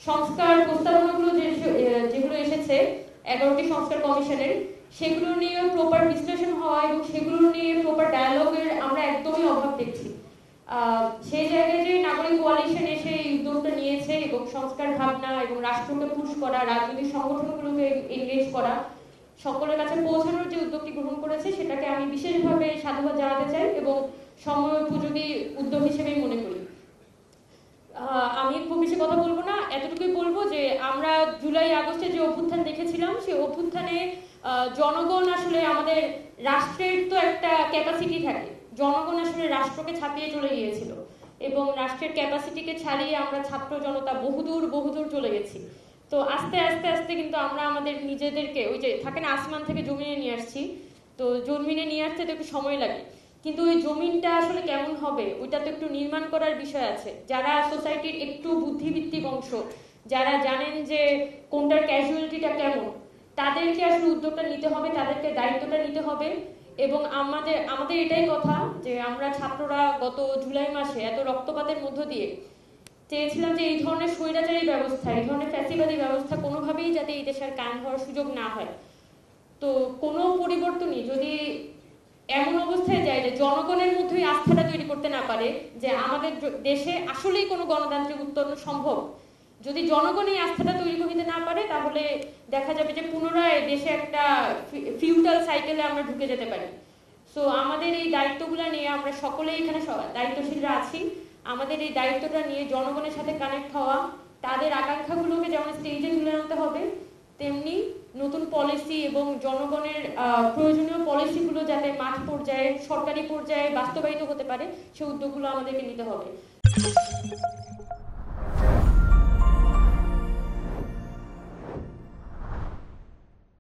সংস্কার প্রস্তাবনাগুলো যেগুলো এসেছে 11টি সংস্কার কমিশনের, সেগুলো নিয়ে প্রপার বিশ্লেষণ হওয়া এবং সেগুলো নিয়ে প্রপার ডায়ালগের আমরা একদমই অভাব দেখছি। সেই জায়গায় যে নাগরিক কোয়ালিশন এসে এই উদ্যোগটা নিয়েছে এবং সংস্কার ভাবনা এবং রাষ্ট্রকে পুশ করা, রাজনৈতিক সংগঠনগুলোকে এনগেজ করা, সকলের কাছে পৌঁছানোর যে উদ্যোগটি গ্রহণ করেছে সেটাকে আমি বিশেষভাবে সাধুবাদ জানাতে চাই এবং সময় উপযোগী উদ্যোগ হিসেবেই মনে করি। আমি খুব বেশি কথা বলবো না, এতটুকুই বলবো যে আমরা জুলাই আগস্টে যে অভ্যুত্থান দেখেছিলাম সেই অভ্যুত্থানে জনগণ আসলে আমাদের রাষ্ট্রের তো একটা ক্যাপাসিটি থাকে, জনগণ আসলে রাষ্ট্রকে ছাপিয়ে চলে গিয়েছিল এবং রাষ্ট্রের ক্যাপাসিটিকে ছাড়িয়ে আমরা ছাত্র জনতা বহুদূর চলে গেছি। তো আস্তে আস্তে আস্তে কিন্তু আমরা আমাদের নিজেদেরকে ওই যে থাকে না আসমান থেকে জমিনে নিয়ে আসছি, তো জমিনে নিয়ে আসতে তো একটু সময় লাগে, কিন্তু ওই জমিনটা আসলে কেমন হবে ওইটা তো একটু নির্মাণ করার বিষয় আছে। যারা সোসাইটির একটু বুদ্ধিভিত্তিক অংশ, যারা জানেন যে কোনটার ক্যাজুয়ালিটিটা কেমন, তাদেরকে আসলে উদ্যোগটা নিতে হবে, তাদেরকে দায়িত্বটা নিতে হবে। এবং আমাদের এটাই কথা যে আমরা ছাত্ররা গত জুলাই মাসে এত রক্তপাতের মধ্য দিয়ে চেয়েছিলাম যে এই ধরনের স্বৈরাচারী ব্যবস্থা, এই ধরনের ফ্যাসিবাদী ব্যবস্থা কোনোভাবেই যাতে এই দেশের কায়েম হওয়ার সুযোগ না হয়। তো কোনো পরিবর্তনই যদি এমন অবস্থায় যায় যে জনগণের মধ্যেই আস্থাটা তৈরি করতে না পারে যে আমাদের দেশে আসলেই কোনো গণতান্ত্রিক উত্তরণ সম্ভব, যদি জনগণ এই আস্থাটা তৈরি করতে না পারে, তাহলে দেখা যাবে যে পুনরায় দেশে একটা ফিউডাল সাইকেলে আমরা ঢুকে যেতে পারি। সো আমাদের এই দায়িত্বগুলো নিয়ে আমরা সকলেই এখানে দায়িত্বশীলরা আছি, আমাদের এই দায়িত্বটা নিয়ে জনগণের সাথে কানেক্ট হওয়া, তাদের আকাঙ্ক্ষাগুলোকে যেমন স্টেজে তুলে আনতে হবে, তেমনি নতুন পলিসি এবং জনগণের প্রয়োজনীয় পলিসিগুলো যাতে মাঠ পর্যায়ে, সরকারি পর্যায়ে বাস্তবায়িত হতে পারে, সেই উদ্যোগগুলো আমাদেরকে নিতে হবে।